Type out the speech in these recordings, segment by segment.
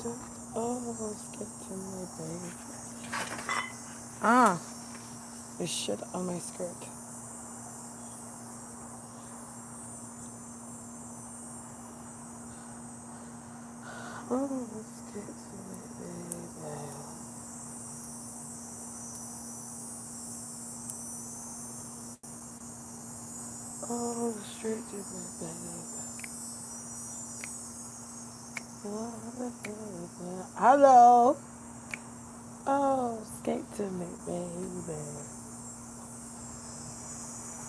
Oh, skip to me, baby. Ah, there's shit on my skirt. Oh, skip to me, baby. Oh, straight to me, baby. Hello. Oh, skate to me, baby.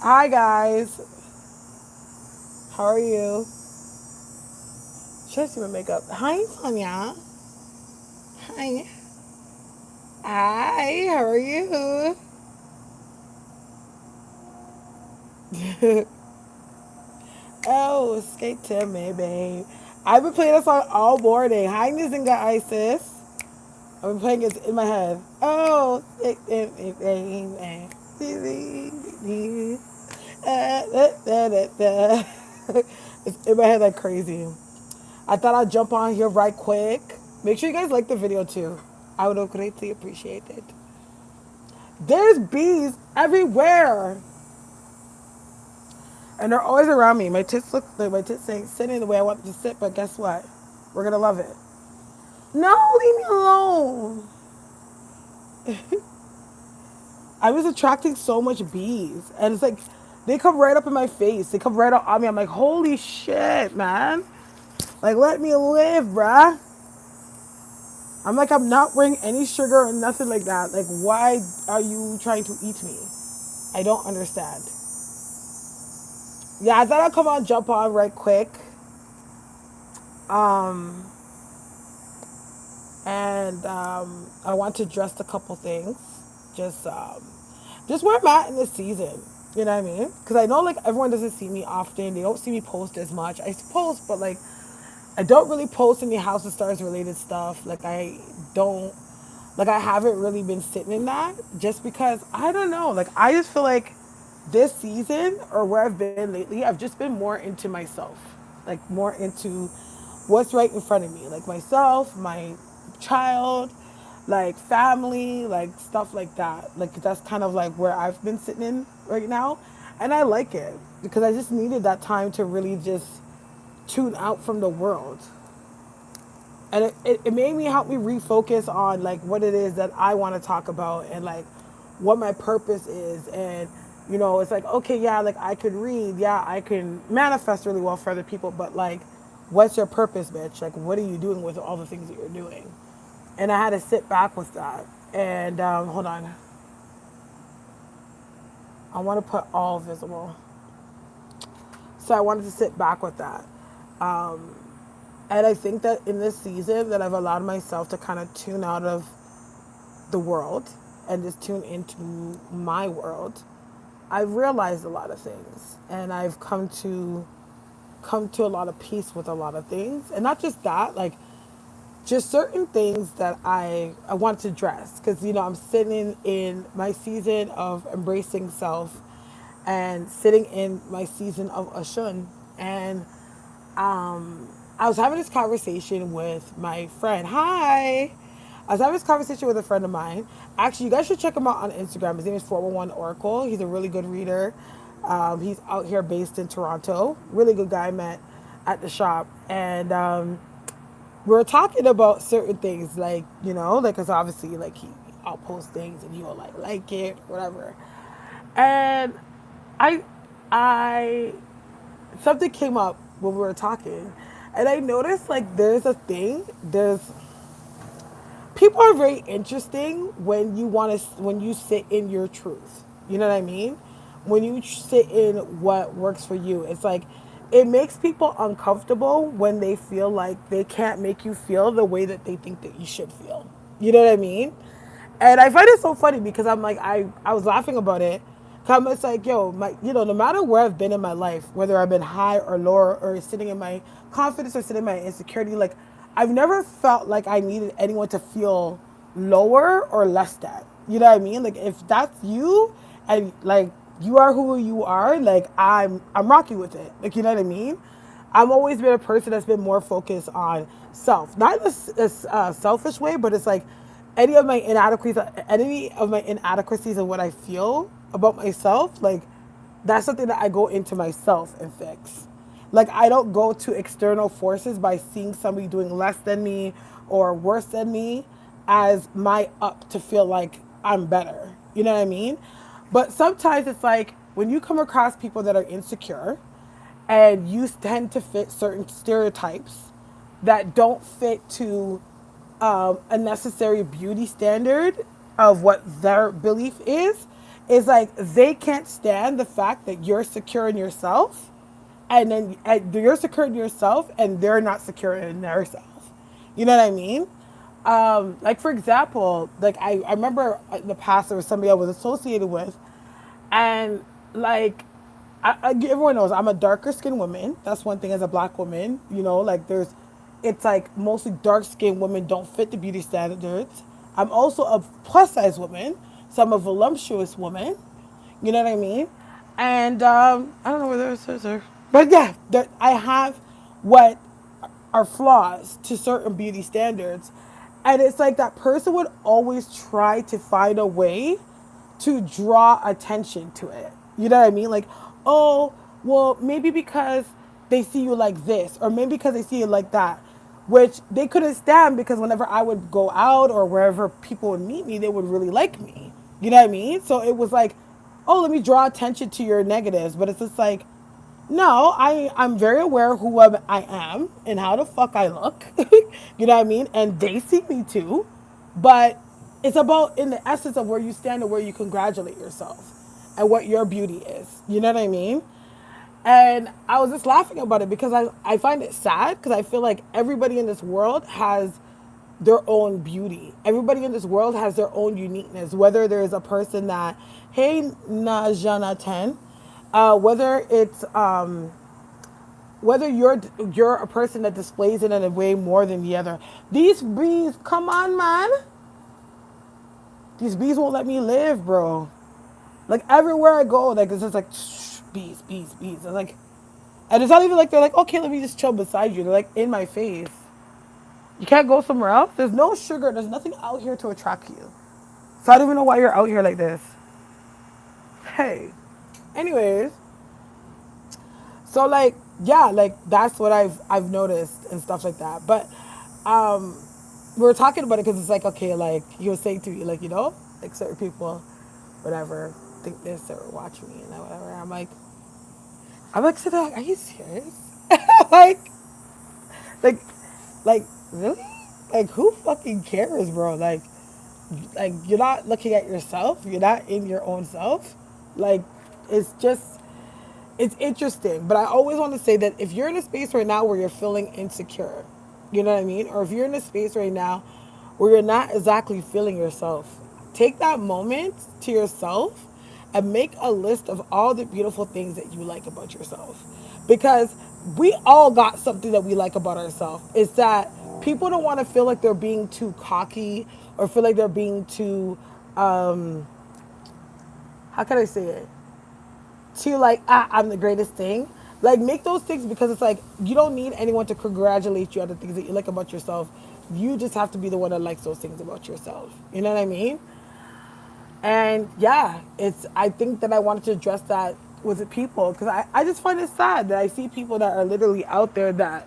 Hi, guys. How are you? Should I see my makeup? Hi, Sonia. Hi. Hi, how are you? Oh, skate to me, babe. I've been playing this song all morning. Hi, Nizinga Isis. I've been playing it in my head. Oh, skate to me, baby. It's in my head like crazy. I thought I'd jump on here right quick. Make sure you guys like the video too. I would greatly appreciate it. There's bees everywhere. And they're always around me. My tits look like my tits ain't sitting the way I want them to sit, but guess what? We're gonna love it. No, leave me alone. I was attracting so much bees. And it's like they come right up in my face. They come right up on me. I'm like, holy shit, man. Like let me live, bruh. I'm like, I'm not wearing any sugar or nothing like that. Like, why are you trying to eat me? I don't understand. Yeah, I thought I'd come on, jump on right quick. Um, and I want to address a couple things. Just, um, just where I'm at in this season. You know what I mean? Because I know like everyone doesn't see me often. They don't see me post as much. I post, but like I don't really post any House of Stars related stuff. Like I don't, like I haven't really been sitting in that just because I don't know. Like I just feel like this season or where I've been lately, I've just been more into myself, like more into what's right in front of me, like myself, my child, like family, like stuff like that. Like that's kind of like where I've been sitting in right now. And I like it because I just needed that time to really just tune out from the world. And it made me help me refocus on like what it is that I want to talk about and like what my purpose is. And you know, it's like okay, yeah, like I could read, yeah, I can manifest really well for other people, but like what's your purpose, bitch? Like what are you doing with all the things that you're doing? And I had to sit back with that. And hold on, I want to put all visible. So I wanted to sit back with that. And I think that in this season that I've allowed myself to kind of tune out of the world and just tune into my world, I've realized a lot of things and I've come to a lot of peace with a lot of things. And not just that, like just certain things that I want to address because you know I'm sitting in my season of embracing self and sitting in my season of Ashun. And I was having this conversation with my friend. Hi. I was having this conversation with a friend of mine. Actually, you guys should check him out on Instagram. His name is 411 Oracle. He's a really good reader. He's out here based in Toronto. Really good guy I met at the shop. And we were talking about certain things, like, you know, like, because obviously, like, I'll post things and he'll, like it, whatever. And I, I, something came up when we were talking. And I noticed, like, there's people are very interesting when you want to when you sit in your truth, you know what I mean, when you sit in what works for you. It's like it makes people uncomfortable when they feel like they can't make you feel the way that they think that you should feel, you know what I mean. And I find it so funny because I'm like I was laughing about it. Cause it's like, yo, my, you know, no matter where I've been in my life, whether I've been high or lower, or sitting in my confidence or sitting in my insecurity, like, I've never felt like I needed anyone to feel lower or less than. You know what I mean? Like, if that's you, and like you are who you are, like I'm rocking with it. Like, you know what I mean? I've always been a person that's been more focused on self, not in a selfish way, but it's like any of my inadequacies of what I feel about myself, like that's something that I go into myself and fix. Like I don't go to external forces by seeing somebody doing less than me or worse than me as my up to feel like I'm better. You know what I mean? But sometimes it's like when you come across people that are insecure and you tend to fit certain stereotypes that don't fit to a necessary beauty standard of what their belief is like they can't stand the fact that you're secure in yourself and then you're secure in yourself and they're not secure in themselves. You know what I mean? Like for example, like I remember in the past there was somebody I was associated with, and like everyone knows I'm a darker skinned woman. That's one thing as a black woman. You know, like it's like mostly dark skinned women don't fit the beauty standards. I'm also a plus size woman, so I'm a voluptuous woman. You know what I mean? And I don't know where there's scissors, but yeah, I have what are flaws to certain beauty standards, and it's like that person would always try to find a way to draw attention to it. You know what I mean? Like, oh, well, maybe because they see you like this, or maybe because they see you like that, which they couldn't stand because whenever I would go out or wherever people would meet me, they would really like me. You know what I mean? So it was like, oh, let me draw attention to your negatives. But it's just like, no, I'm very aware of who I am and how the fuck I look. You know what I mean? And they see me too. But it's about in the essence of where you stand and where you congratulate yourself and what your beauty is. You know what I mean? And I was just laughing about it because I find it sad because I feel like everybody in this world has their own beauty. Everybody in this world has their own uniqueness. Whether there's a person that, hey, Najana whether it's whether you're a person that displays it in a way more than the other. These bees, come on, man. These bees won't let me live, bro. Like everywhere I go, like it's just like shh, bees, bees, bees. It's like, and it's not even like they're like, okay, let me just chill beside you. They're like in my face. You can't go somewhere else. There's no sugar. There's nothing out here to attract you. So I don't even know why you're out here like this. Hey. Anyways, so like yeah, like that's what I've noticed and stuff like that. But we were talking about it because it's like okay, like he was saying to me like like certain people, whatever, think this or watch me and whatever. I'm like, Sadak, are you serious? like, like, like really? Like who fucking cares, bro? Like you're not looking at yourself. You're not in your own self. Like it's just it's interesting, but I always want to say that if you're in a space right now where you're feeling insecure, you know what I mean? Or if you're in a space right now where you're not exactly feeling yourself, take that moment to yourself and make a list of all the beautiful things that you like about yourself. Because we all got something that we like about ourselves. It's that people don't want to feel like they're being too cocky or feel like they're being too, how can I say it? To like, I'm the greatest thing. Like, make those things because it's like, you don't need anyone to congratulate you on the things that you like about yourself. You just have to be the one that likes those things about yourself. You know what I mean? And yeah, I think that I wanted to address that with the people because I just find it sad that I see people that are literally out there that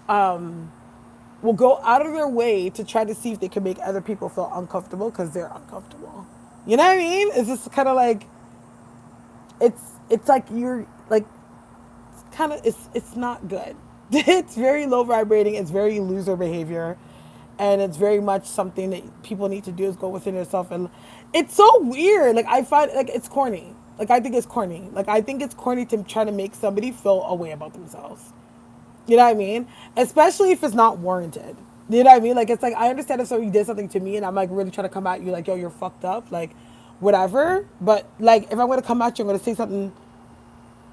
will go out of their way to try to see if they can make other people feel uncomfortable because they're uncomfortable. You know what I mean? It's just kind of like, it's like you're like kind of it's not good. It's very low vibrating. It's very loser behavior, and it's very much something that people need to do is go within yourself. And it's so weird. Like I find like it's corny. Like I think it's corny. Like I think it's corny to try to make somebody feel a way about themselves. You know what I mean? Especially if it's not warranted. You know what I mean? Like it's like I understand if somebody did something to me and I'm like really trying to come at you like yo you're fucked up like whatever. But like if I'm gonna come at you, I'm gonna say something.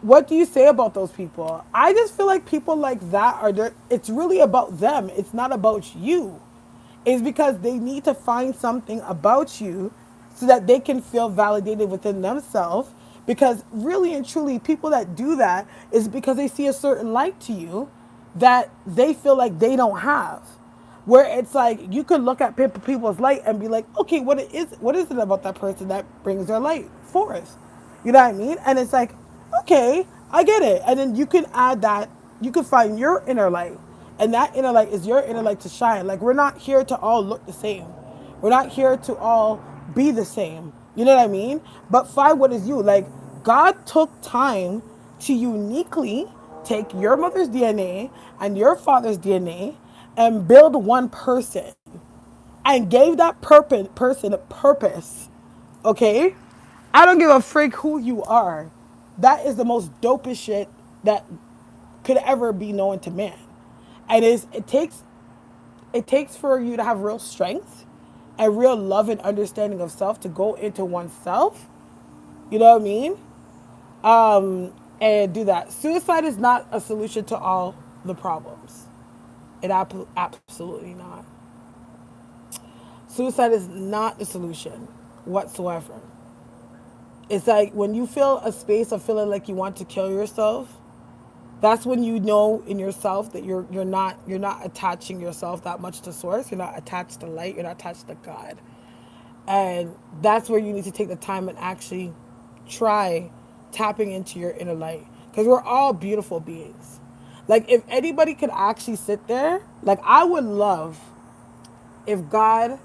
What do you say about those people? I just feel like people like that are there. It's really about them. It's not about you. It's because they need to find something about you so that they can feel validated within themselves Because really and truly, people that do that is because they see a certain light to you that they feel like they don't have. Where it's like you could look at people's light and be like, okay, what is it about that person that brings their light forth? You know what I mean? And it's like, okay, I get it. And then you can add that, you can find your inner light. And that inner light is your inner light to shine. Like, we're not here to all look the same. We're not here to all be the same. You know what I mean? But find what is you. Like, God took time to uniquely take your mother's DNA and your father's DNA and build one person and gave that person a purpose. Okay? I don't give a freak who you are. That is the most dopest shit that could ever be known to man. And it takes for you to have real strength and real love and understanding of self to go into oneself. You know what I mean? And do that. Suicide is not a solution to all the problems. Absolutely not. Suicide is not the solution whatsoever. It's like when you feel a space of feeling like you want to kill yourself, that's when you know in yourself that you're not attaching yourself that much to source. You're not attached to light. You're not attached to God. And that's where you need to take the time and actually try tapping into your inner light. Because we're all beautiful beings. Like, if anybody could actually sit there, like, I would love if God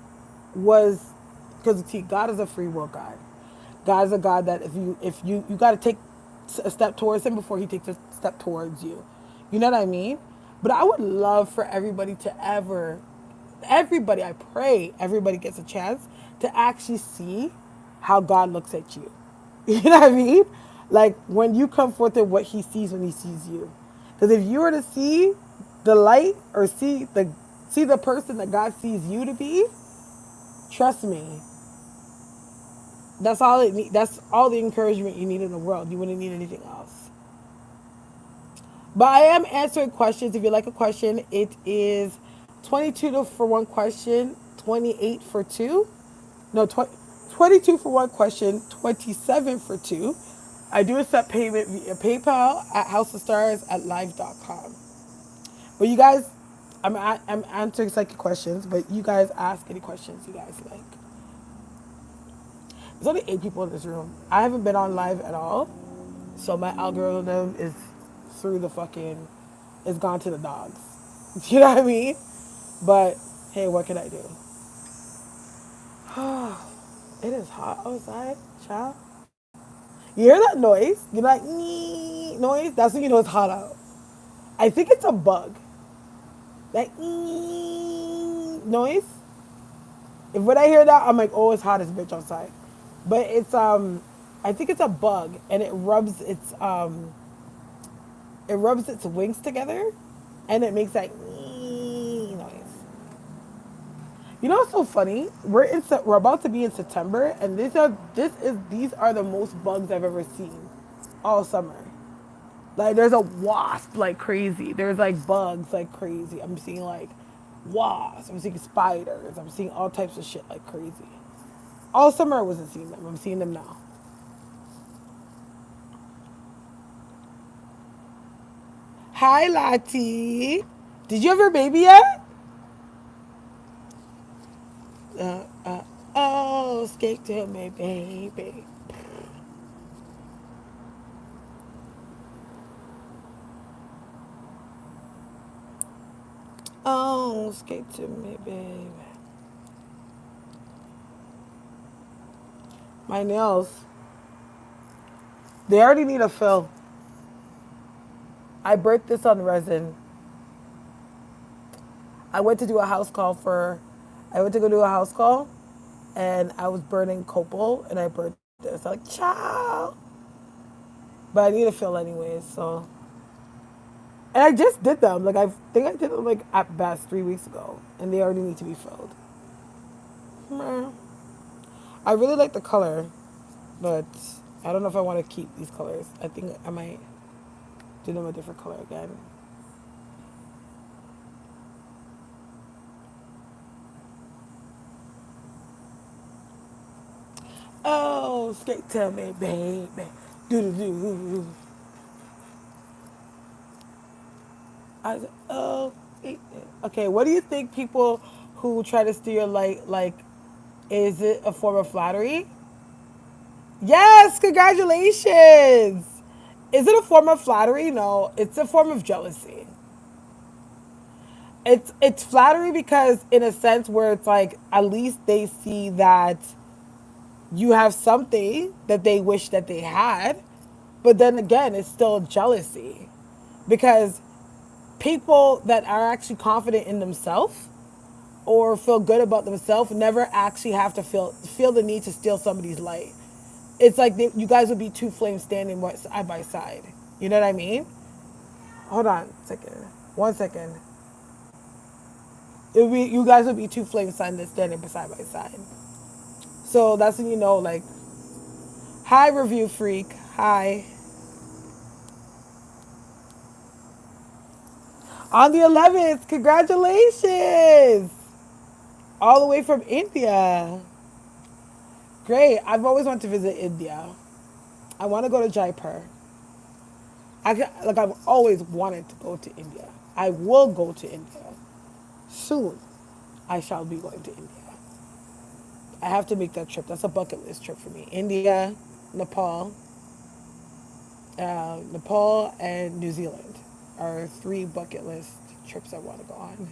was, because see, God is a free will God. God is a God that if you got to take a step towards him before he takes a step towards you. You know what I mean? But I would love for everybody to everybody, I pray everybody gets a chance to actually see how God looks at you. You know what I mean? Like, when you come forth in what he sees when he sees you. Because if you were to see the light or see the person that God sees you to be, trust me, that's all the encouragement you need in the world. You wouldn't need anything else. But I am answering questions. If you like a question, it is 22 for one question, 28 for two. No, 22 for one question, 27 for two. I do accept payment via PayPal at houseofstars@live.com. But you guys, I'm answering psychic questions, but you guys ask any questions you guys like. There's only 8 people in this room. I haven't been on live at all, so my algorithm is through the fucking, it's gone to the dogs. You know what I mean? But hey, what can I do? It is hot outside, child. You hear that noise? You're like, nee noise? That's when you know it's hot out. I think it's a bug. That noise. If when I hear that, I'm like, oh, it's hot as a bitch outside. But it's I think it's a bug, and it rubs its wings together, and it makes that noise. You know what's so funny? We're about to be in September, and these are the most bugs I've ever seen all summer. Like, there's a wasp like crazy. There's like bugs like crazy. I'm seeing like wasps. I'm seeing spiders. I'm seeing all types of shit like crazy. All summer I wasn't seeing them. I'm seeing them now. Hi, Lati. Did you have your baby yet? Oh, skate to me, baby. Oh, skate to me, baby. My nails, they already need a fill. I burnt this on resin. I went to do a house call I went to go do a house call, and I was burning copal, and I burnt this. I'm like, ciao. But I need a fill anyways, so. And I just did them. Like, I think I did them, like, at best 3 weeks ago, and they already need to be filled. I really like the color, but I don't know if I want to keep these colors. I think I might do them a different color again. Oh, skate to me, baby. Do-do-do. Oh, okay. What do you think people who try to steal your light like? Is it a form of flattery? Yes, congratulations. Is it a form of flattery? No, it's a form of jealousy. It's flattery because in a sense where it's like at least they see that you have something that they wish that they had, but then again, it's still jealousy because people that are actually confident in themselves or feel good about themselves never actually have to feel the need to steal somebody's light. It's like you guys would be two flames standing side by side. You know what I mean? Hold on a second. 1 second. You guys would be two flames standing side by side. So that's when you know, like, hi, review freak. Hi. On the 11th, congratulations! All the way from India. Great. I've always wanted to visit India. I want to go to Jaipur. I've always wanted to go to India. I will go to India. Soon, I shall be going to India. I have to make that trip. That's a bucket list trip for me. India, Nepal, Nepal, and New Zealand are three bucket list trips I want to go on.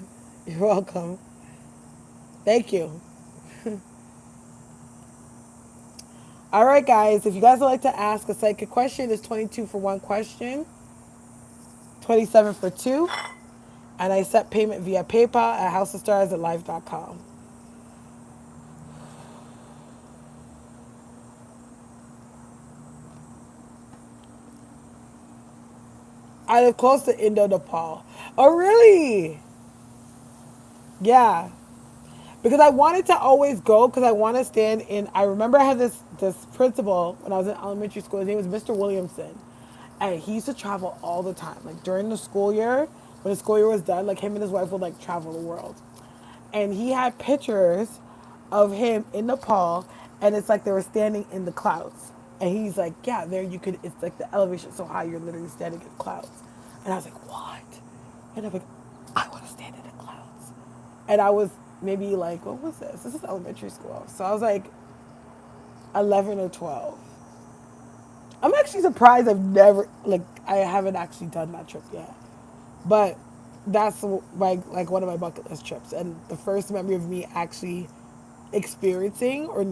You're welcome. Thank you. All right, guys. If you guys would like to ask a psychic question, it's 22 for one question, 27 for two, and I accept payment via PayPal at houseofstars@live.com. I live close to Indo Nepal. Oh, really? Yeah. Because I wanted to always go because I want to stand in. I remember I had this principal when I was in elementary school. His name was Mr. Williamson, and he used to travel all the time. Like during the school year, when the school year was done, like him and his wife would like travel the world, and he had pictures of him in Nepal, and it's like they were standing in the clouds, and he's like, yeah, there you could. It's like the elevation so high, you're literally standing in clouds, and I was like, what? And I'm like, I want to stand in the clouds. And I was maybe like, what was this? This is elementary school. So I was like 11 or 12. I'm actually surprised I haven't actually done that trip yet. But that's like one of my bucket list trips. And the first memory of me actually experiencing or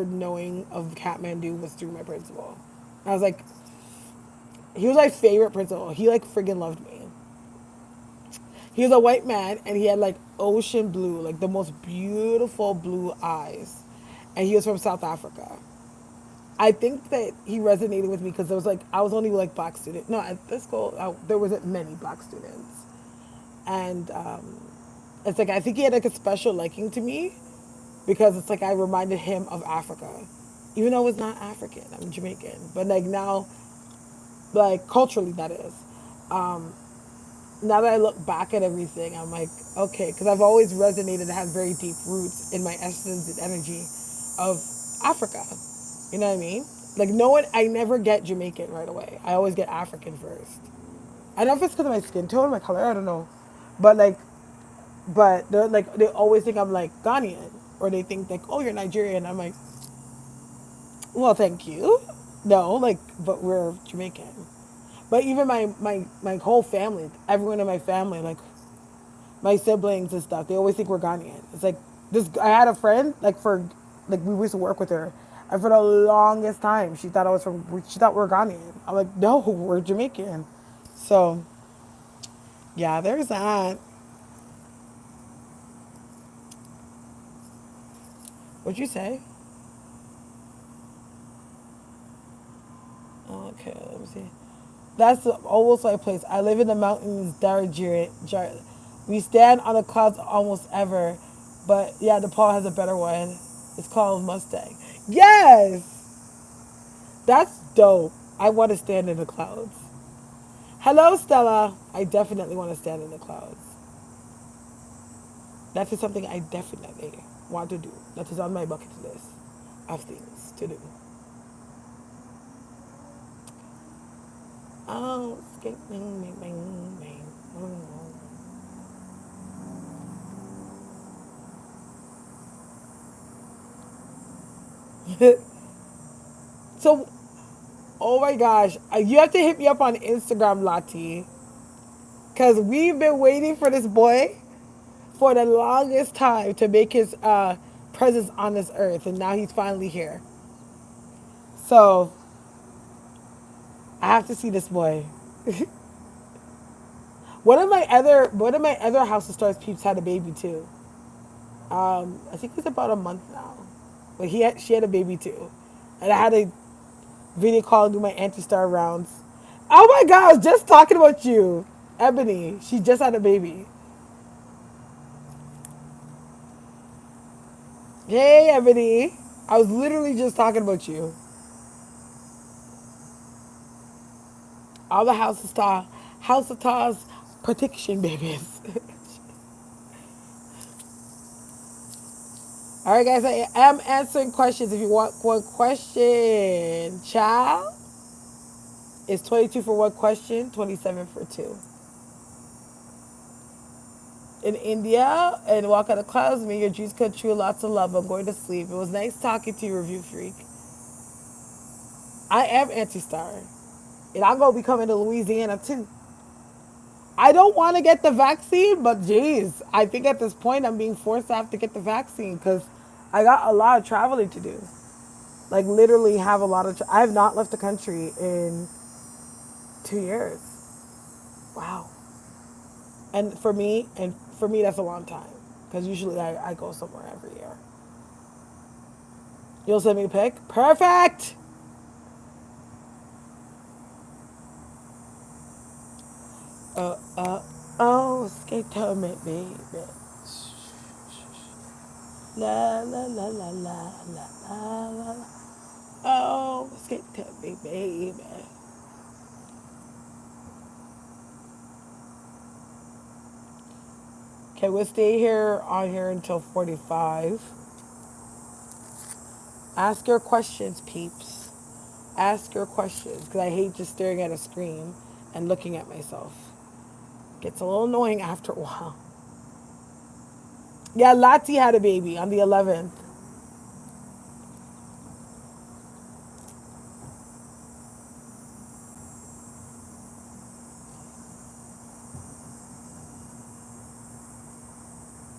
knowing of Kathmandu was through my principal. I was like, he was my favorite principal. He like friggin' loved me. He was a white man and he had like ocean blue, like the most beautiful blue eyes. And he was from South Africa. I think that he resonated with me because there was like, I was only like black student. No, at this school, there wasn't many black students. And it's like, I think he had like a special liking to me because it's like I reminded him of Africa. Even though it's not African, I'm Jamaican. But like now, like culturally that is. Now that I look back at everything, I'm like, okay, because I've always resonated and had very deep roots in my essence and energy of Africa. You know what I mean? Like no one, I never get Jamaican right away. I always get African first. I don't know if it's because of my skin tone, my color, I don't know. But like, but they're like, they always think I'm like Ghanaian. Or they think like, oh, you're Nigerian. I'm like, well, thank you. No, like, but we're Jamaican. But even my whole family, everyone in my family, like my siblings and stuff, they always think we're Ghanaian. It's like this. I had a friend like we used to work with her, and for the longest time, she thought she thought we're Ghanaian. I'm like, no, we're Jamaican. So, yeah, there's that. What'd you say? Okay, let me see. That's almost my place. I live in the mountains, Darajiri. We stand on the clouds almost ever. But yeah, Nepal has a better one. It's called Mustang. Yes! That's dope. I want to stand in the clouds. Hello, Stella. I definitely want to stand in the clouds. That is something I definitely want to do. That is on my bucket list of things to do. Oh, skate, bang, bang, bang, bang. So, oh my gosh, you have to hit me up on Instagram, Lati, because we've been waiting for this boy for the longest time to make his presence on this earth, and now he's finally here. So I have to see this boy. One of my other House of Stars peeps had a baby too. I think it's about a month now, but she had a baby too, and I had a video call and do my anti-star rounds. Oh my God, I was just talking about you, Ebony. She just had a baby. Hey, Ebony. I was literally just talking about you. All the House of Stars protection babies. All right, guys, I am answering questions. If you want one question, child, it's 22 for one question, 27 for two. In India, and walk out of clouds, may your dreams come true. Lots of love. I'm going to sleep. It was nice talking to you, review freak. I am anti-star, and I'm gonna be coming to Louisiana too. I don't want to get the vaccine, but geez, I think at this point I'm being forced to have to get the vaccine because I got a lot of traveling to do. Like literally have a lot of. I have not left the country in 2 years. Wow. And for me, that's a long time because usually I go somewhere every year. You'll send me a pic. Perfect. Oh, skate to me, baby. La la la la la la la la. Oh, skate to me, baby. Okay, we'll stay here on here until 45. Ask your questions, peeps. Ask your questions, because I hate just staring at a screen and looking at myself. Gets a little annoying after a while. Yeah, Lati had a baby on the 11th.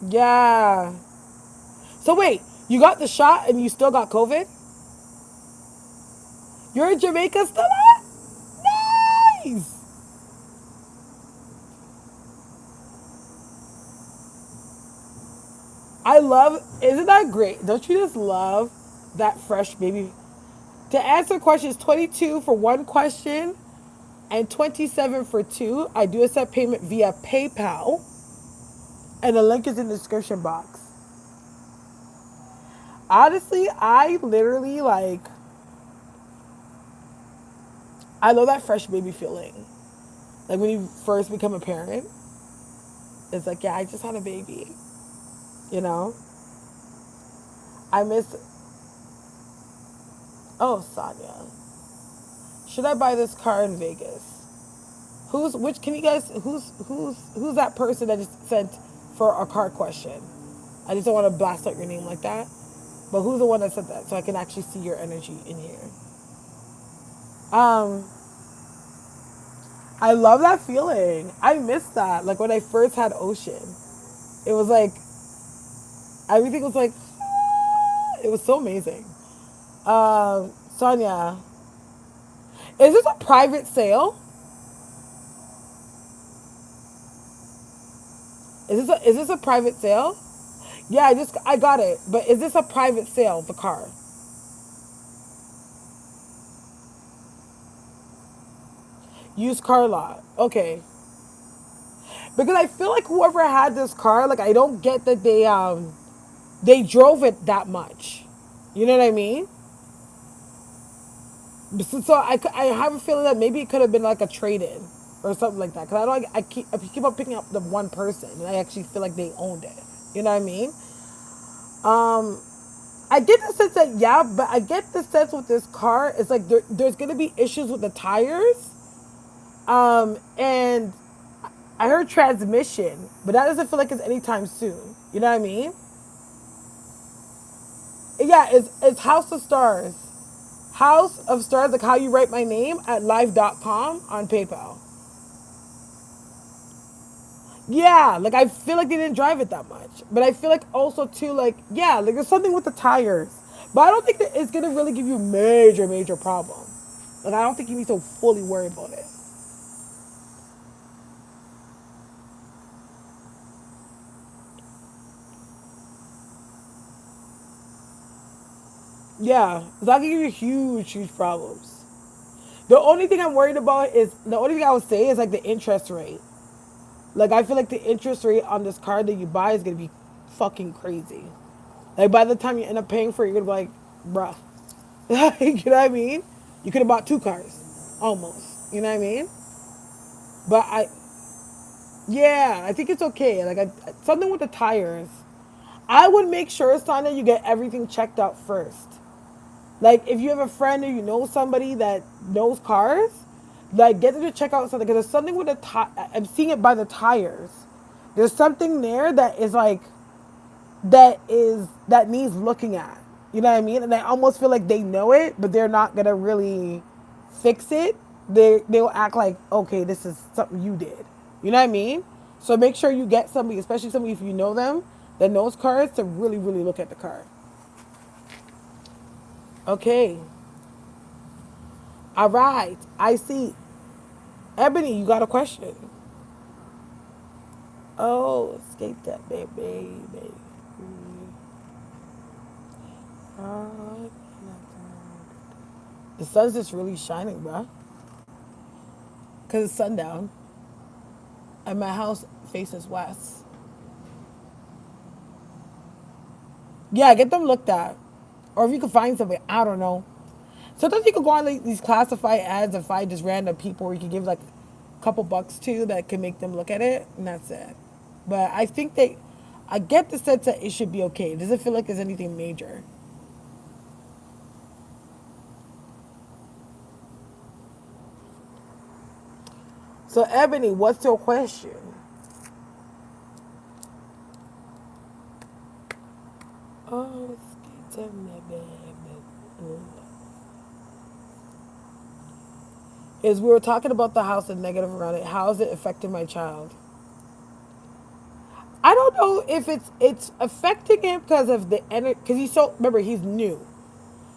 Yeah. So wait, you got the shot and you still got COVID? You're in Jamaica still at? Nice! Isn't that great? Don't you just love that fresh baby? To answer questions 22 for one question and 27 for two, I do accept payment via PayPal, and the link is in the description box. Honestly, I literally I love that fresh baby feeling. Like when you first become a parent, it's like, yeah, I just had a baby, you know? I miss, oh, Sonia. Should I buy this car in Vegas? Who's that person that just sent for a car question? I just don't want to blast out your name like that. But who's the one that said that so I can actually see your energy in here? Um, I love that feeling. I miss that. Like when I first had Ocean, it was like everything was like it was so amazing. Sonia, is this a private sale? Is this a private sale? Yeah, I got it. But is this a private sale? The car? Used car lot. Okay. Because I feel like whoever had this car, like I don't get that they drove it that much. You know what I mean? So I have a feeling that maybe it could have been like a trade in or something like that. Because I keep on picking up the one person, and I actually feel like they owned it. You know what I mean? Um, I get the sense that yeah, but I get the sense with this car, it's like there's gonna be issues with the tires. And I heard transmission, but that doesn't feel like it's anytime soon. You know what I mean? Yeah, it's House of Stars. House of Stars, like how you write my name at live.com on PayPal. Yeah, like I feel like they didn't drive it that much. But I feel like also too, like, yeah, like there's something with the tires. But I don't think that it's gonna really give you major, major problem. Like I don't think you need to fully worry about it. Yeah, it's not gonna give you huge, huge problems. The only thing I'm worried about is the only thing I would say is like the interest rate. Like I feel like the interest rate on this car that you buy is gonna be fucking crazy. Like by the time you end up paying for it, you're gonna be like, bruh. Like, you know what I mean? You could have bought two cars. Almost. You know what I mean? But yeah, I think it's okay. Like something with the tires. I would make sure, Sana, you get everything checked out first. Like if you have a friend or you know somebody that knows cars, like get them to check out something because there's something with the I'm seeing it by the tires. There's something there that is like that needs looking at. You know what I mean? And I almost feel like they know it, but they're not gonna really fix it. They'll act like, okay, this is something you did. You know what I mean? So make sure you get somebody, especially somebody if you know them that knows cars, to really, really look at the car. Okay. All right. I see. Ebony, you got a question. Oh, escape that baby. Oh, the sun's just really shining, bruh. Because it's sundown. And my house faces west. Yeah, get them looked at. Or if you can find somebody, I don't know. Sometimes you can go on like, these classified ads and find just random people where you can give like a couple bucks to that can make them look at it, and that's it. But I think I get the sense that it should be okay. It doesn't feel like there's anything major. So, Ebony, what's your question? Oh, tell me, baby. Is we were talking about the house and negative around it. How is it affecting my child? I don't know if it's affecting him because of the energy. Because he's so remember he's new,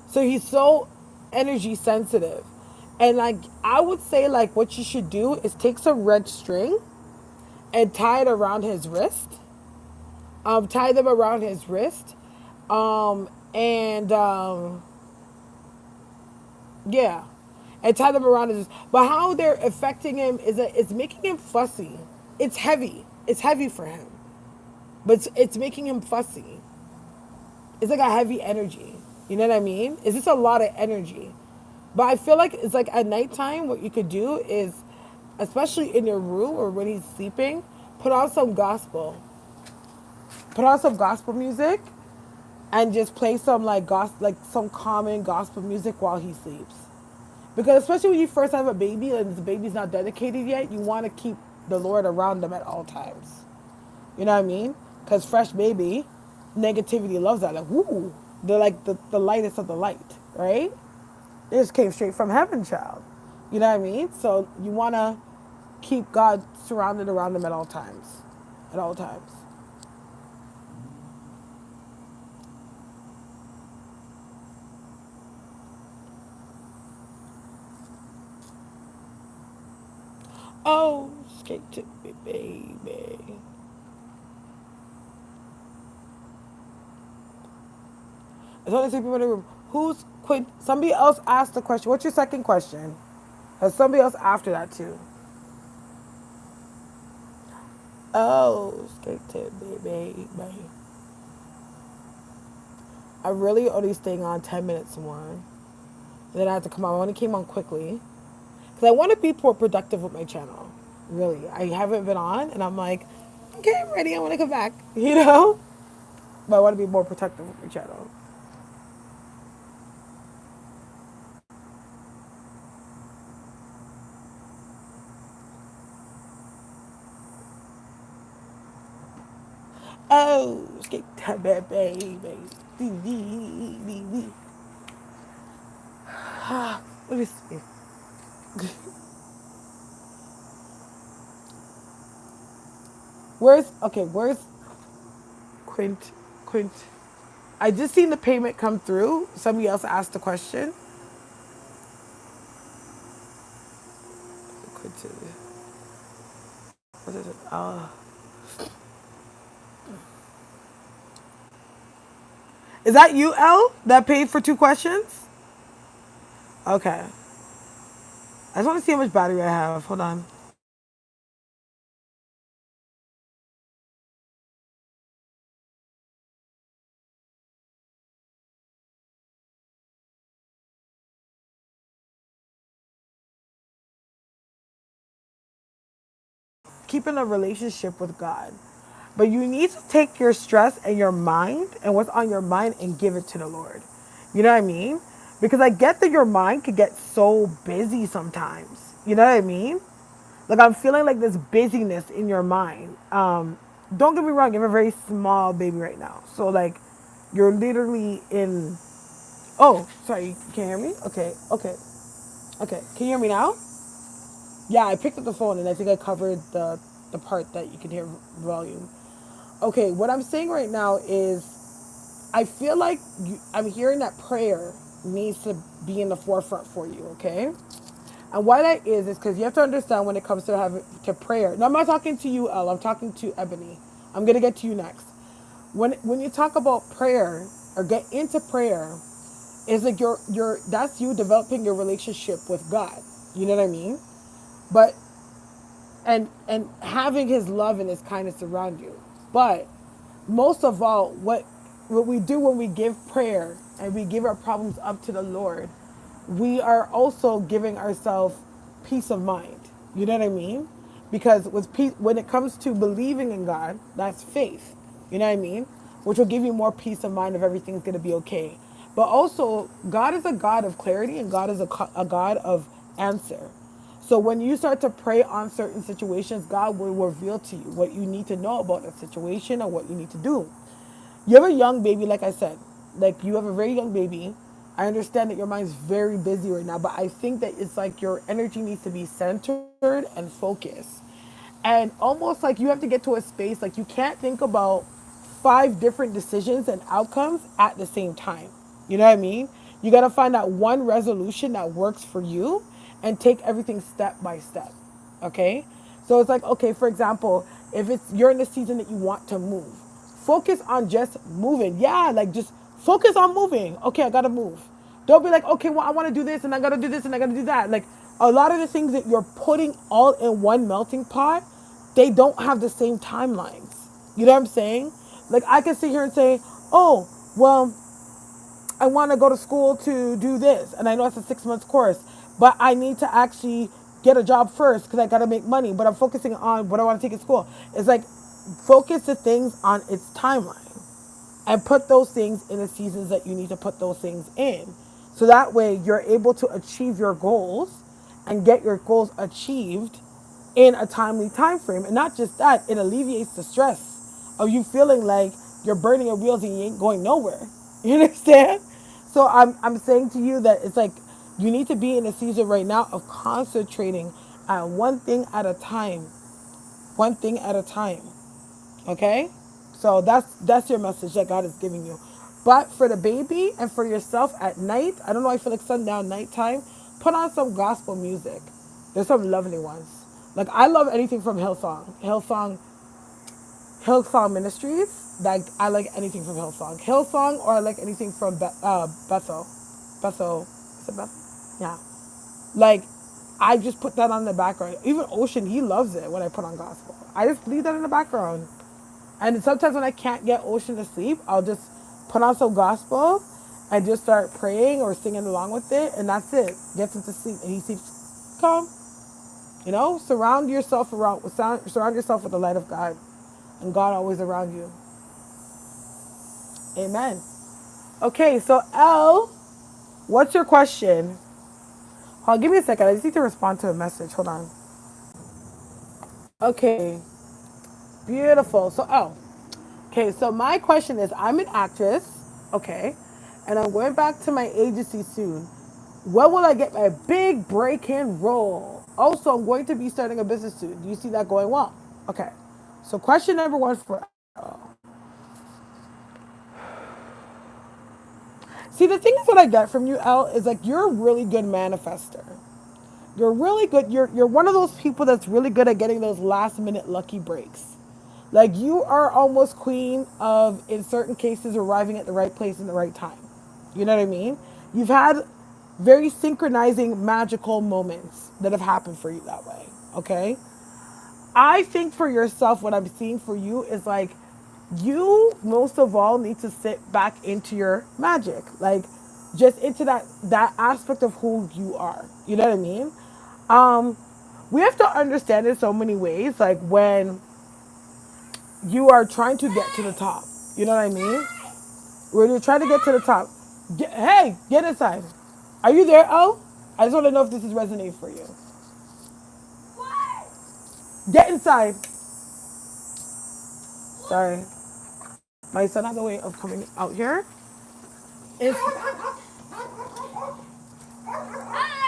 so he's so energy sensitive, and like I would say like what you should do is take some red string and tie it around his wrist. Tie them around his wrist, and yeah, and tie them around his. But how they're affecting him is that it's making him fussy. It's heavy. It's heavy for him, but it's making him fussy. It's like a heavy energy. You know what I mean? It's just a lot of energy. But I feel like it's like at nighttime, what you could do is, especially in your room or when he's sleeping, put on some gospel. Put on some gospel music and just play some like some common gospel music while he sleeps. Because especially when you first have a baby and the baby's not dedicated yet, you want to keep the Lord around them at all times. You know what I mean? Because fresh baby, negativity loves that. Like, woo, they're like the lightest of the light, right? They just came straight from heaven, child. You know what I mean? So you want to keep God surrounded around them at all times. At all times. Oh, skate to me, baby. There's only two people in the room. Who's quit? Somebody else asked the question. What's your second question? There's somebody else after that, too. Oh, skate to me, baby. I really only staying on 10 minutes more. And then I had to come on. I only came on quickly. Because I want to be more productive with my channel. Really. I haven't been on, and I'm like, okay, I'm ready. I want to come back. You know? But I want to be more productive with my channel. Oh, skate that baby. Let me see. Where's Quint? Quint. I just seen the payment come through. Somebody else asked the question. Quint. What is it? Is that you, L, that paid for 2 questions? Okay. I just want to see how much battery I have. Hold on. Keeping a relationship with God. But you need to take your stress and your mind and what's on your mind and give it to the Lord. You know what I mean? Because I get that your mind could get so busy sometimes. You know what I mean? Like I'm feeling like this busyness in your mind. Don't get me wrong, you have a very small baby right now. So like you're literally in oh, sorry, you can't hear me? Okay, okay, okay. Can you hear me now? Yeah, I picked up the phone and I think I covered the part that you can hear volume. Okay, what I'm saying right now is I feel like I'm hearing that prayer needs to be in the forefront for you, okay? And why that is because you have to understand when it comes to having to prayer. No, I'm not talking to you, Elle. I'm talking to Ebony. I'm gonna get to you next. When you talk about prayer or get into prayer, it's like you're that's you developing your relationship with God. You know what I mean? But and having his love and his kindness around you. But most of all, what we do when we give prayer and we give our problems up to the Lord, we are also giving ourselves peace of mind. You know what I mean? Because with peace, when it comes to believing in God, that's faith. You know what I mean? Which will give you more peace of mind if everything's going to be okay. But also, God is a God of clarity and God is a God of answer. So when you start to pray on certain situations, God will reveal to you what you need to know about that situation or what you need to do. You have a young baby, like I said, like you have a very young baby. I understand that your mind's very busy right now, but I think that it's like your energy needs to be centered and focused. And almost like you have to get to a space like you can't think about 5 different decisions and outcomes at the same time. You know what I mean? You got to find that one resolution that works for you and take everything step by step. Okay? So it's like, okay, for example, if it's you're in the season that you want to move, focus on just moving. Yeah, like just focus on moving. Okay, I got to move. Don't be like, okay, well, I want to do this and I got to do this and I got to do that. Like a lot of the things that you're putting all in one melting pot, they don't have the same timelines. You know what I'm saying? Like I can sit here and say, oh, well, I want to go to school to do this, and I know it's a 6 month course, but I need to actually get a job first because I got to make money. But I'm focusing on what I want to take in school. It's like focus the things on its timeline and put those things in the seasons that you need to put those things in. So that way you're able to achieve your goals and get your goals achieved in a timely time frame. And not just that, it alleviates the stress of you feeling like you're burning your wheels and you ain't going nowhere. You understand? So I'm saying to you that it's like you need to be in a season right now of concentrating on one thing at a time. One thing at a time. Okay? So that's your message that God is giving you. But for the baby and for yourself at night, I don't know, I feel like sundown nighttime, put on some gospel music. There's some lovely ones. Like I love anything from Hillsong Ministries. Like I like anything from Hillsong, or I like anything from Bethel. Is it Bethel? Yeah. Like I just put that on the background. Even Ocean, he loves it when I put on gospel. I just leave that in the background. And sometimes when I can't get Ocean to sleep, I'll just put on some gospel and just start praying or singing along with it, and that's it. Gets him to sleep, and he sleeps calm. You know, surround yourself with the light of God, and God always around you. Amen. Okay, so L, what's your question? Hold on, give me a second. I just need to respond to a message. Hold on. Okay, beautiful. So L, Okay, so my question is, I'm an actress, okay, and I'm going back to my agency soon. When will I get my big break in role? Also, I'm going to be starting a business soon. Do you see that going well? Okay, so question number one for, see, the thing is what I get from you, Elle, is like you're a really good manifester. You're really good. You're one of those people that's really good at getting those last minute lucky breaks. Like you are almost queen of, in certain cases, arriving at the right place in the right time. You know what I mean? You've had very synchronizing magical moments that have happened for you that way. Okay? I think for yourself, what I'm seeing for you is like you most of all need to sit back into your magic, like just into that aspect of who you are. You know what I mean? Um, we have to understand in so many ways, like when you are trying to get to the top. You know what I mean? When you're trying to get to the top, hey, get inside. Are you there, Oh? I just want to know if this is resonating for you. Get inside. Sorry. My son has a way of coming out here. It's,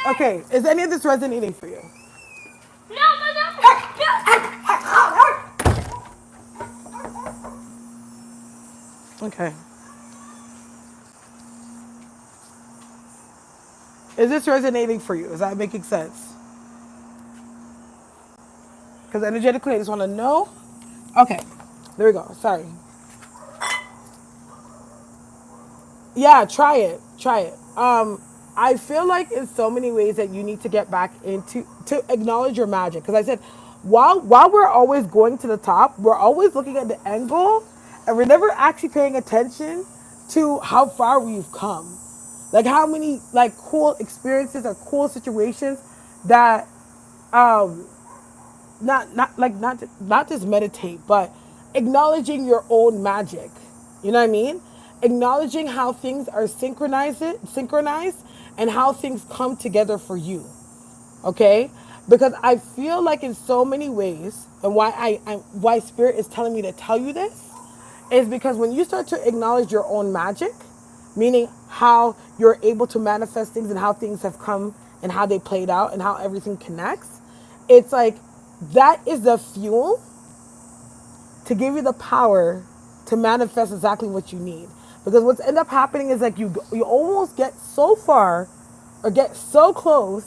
okay, is any of this resonating for you? Okay. Is this resonating for you? Is that making sense? Because energetically, I just want to know. Okay, there we go. Sorry. Yeah, try it. Try it. I feel like in so many ways that you need to get back into to acknowledge your magic. Because I said, while we're always going to the top, we're always looking at the end goal, and we're never actually paying attention to how far we've come, like how many like cool experiences or cool situations that um not just meditate, but acknowledging your own magic. You know what I mean? Acknowledging how things are synchronized, and how things come together for you. Okay? Because I feel like in so many ways, and why Spirit is telling me to tell you this, is because when you start to acknowledge your own magic, meaning how you're able to manifest things and how things have come and how they played out and how everything connects, it's like that is the fuel to give you the power to manifest exactly what you need. Because what's end up happening is like you almost get so far or get so close,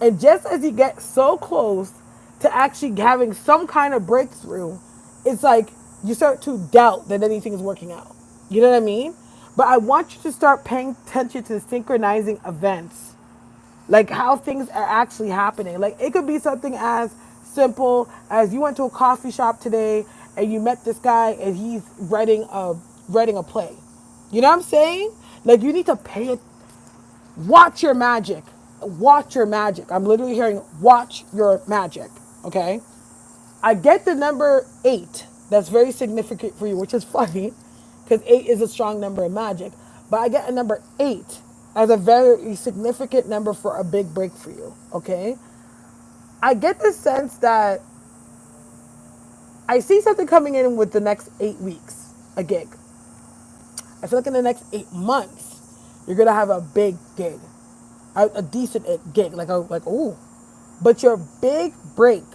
and just as you get so close to actually having some kind of breakthrough, it's like you start to doubt that anything is working out. You know what I mean? But I want you to start paying attention to synchronizing events, like how things are actually happening. Like it could be something as simple as you went to a coffee shop today and you met this guy and he's writing a play. You know what I'm saying? Like you need to pay it. Watch your magic. Watch your magic. I'm literally hearing watch your magic. Okay. I get the number 8. That's very significant for you, which is funny because 8 is a strong number in magic. But I get a number 8 as a very significant number for a big break for you. Okay. I get the sense that I see something coming in with the next 8 weeks, a gig. I feel like in the next 8 months, you're going to have a big gig, a decent gig, like, ooh. But your big break,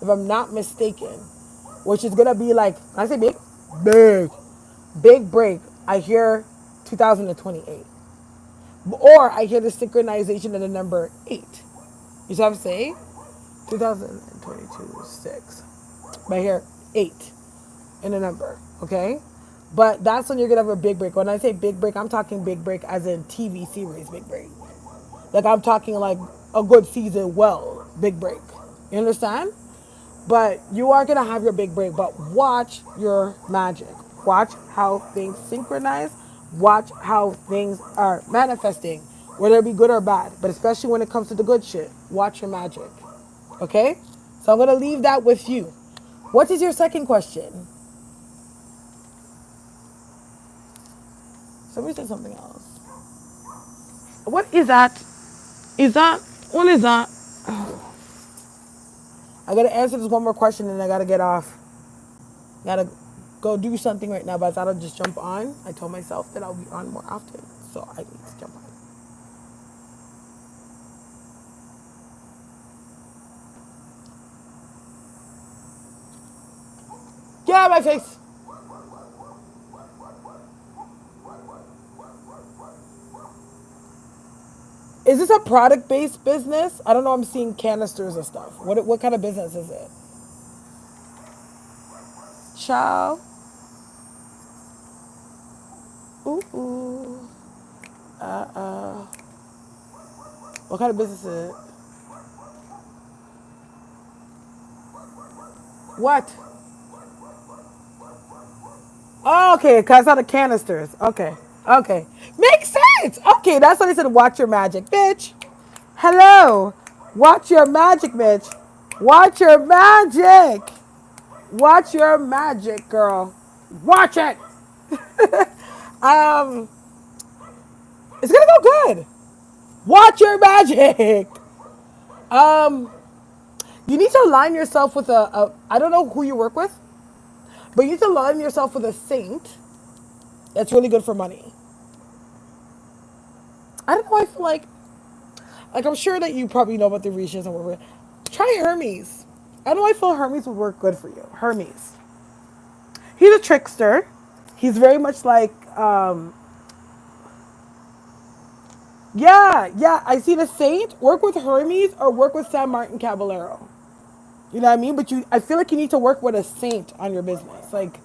if I'm not mistaken, which is gonna be like, when I say big, big break, I hear 2028. Or I hear the synchronization of the number 8. You see what I'm saying? 2022, 6. But I hear 8 in a number, okay? But that's when you're gonna have a big break. When I say big break, I'm talking big break as in TV series big break. Like I'm talking like a good season, well, big break. You understand? But you are gonna have your big break. But watch your magic. Watch how things synchronize. Watch how things are manifesting, whether it be good or bad. But especially when it comes to the good shit, watch your magic. Okay? So I'm gonna leave that with you. What is your second question? Somebody said something else. What is that? Is that? What is that? I gotta answer this one more question and I gotta get off. Gotta. go do something right now, but I thought I'd just jump on. I told myself that I'll be on more often, so I need to jump on. Get out of my face! Is this a product-based business? I don't know. I'm seeing canisters and stuff. What kind of business is it? Ciao. Ooh ooh. What kind of business is it? What? Oh, okay, cause I saw the canisters. Okay, okay, makes sense. Okay, that's what they said. Watch your magic, bitch. Hello, watch your magic, bitch. Watch your magic. Watch your magic, girl. Watch it. Um, it's gonna go good. Watch your magic. Um, you need to align yourself with a I don't know who you work with, but you need to align yourself with a saint that's really good for money. I don't know. I feel like I'm sure that you probably know about the regions and whatever. Try Hermes. I know I feel Hermes would work good for you. Hermes. He's a trickster. He's very much like, yeah, yeah. I see the Saint. Work with Hermes or work with San Martin Caballero. You know what I mean? But I feel like you need to work with a saint on your business, like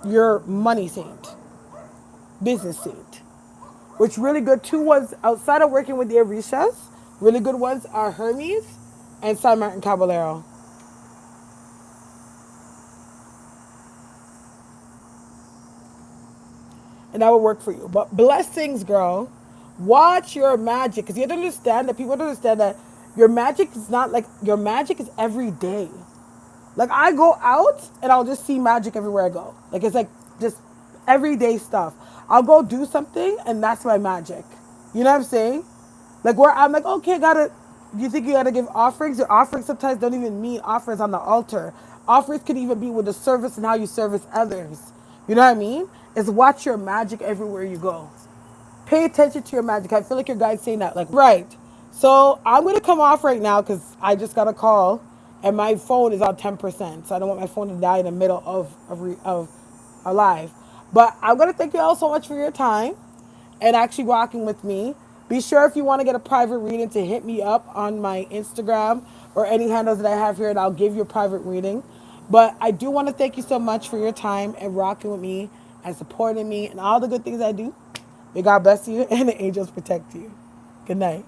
your money saint, business saint. Which really good two ones outside of working with the Orishas. Really good ones are Hermes and San Martin Caballero. And that will work for you. But blessings, girl. Watch your magic. Because you have to understand that people don't understand that your magic is not like, your magic is every day. Like I go out and I'll just see magic everywhere I go. Like it's like just everyday stuff. I'll go do something and that's my magic. You know what I'm saying? Like where I'm like, okay, you think you gotta give offerings? Your offerings sometimes don't even mean offerings on the altar. Offerings could even be with the service and how you service others. You know what I mean? Is watch your magic everywhere you go. Pay attention to your magic. I feel like your guide's saying that. Like, right. So I'm gonna come off right now because I just got a call, and my phone is on 10%. So I don't want my phone to die in the middle of a live. But I'm gonna thank you all so much for your time and actually rocking with me. Be sure if you want to get a private reading to hit me up on my Instagram or any handles that I have here, and I'll give you a private reading. But I do want to thank you so much for your time and rocking with me and supporting me and all the good things I do. May God bless you and the angels protect you. Good night.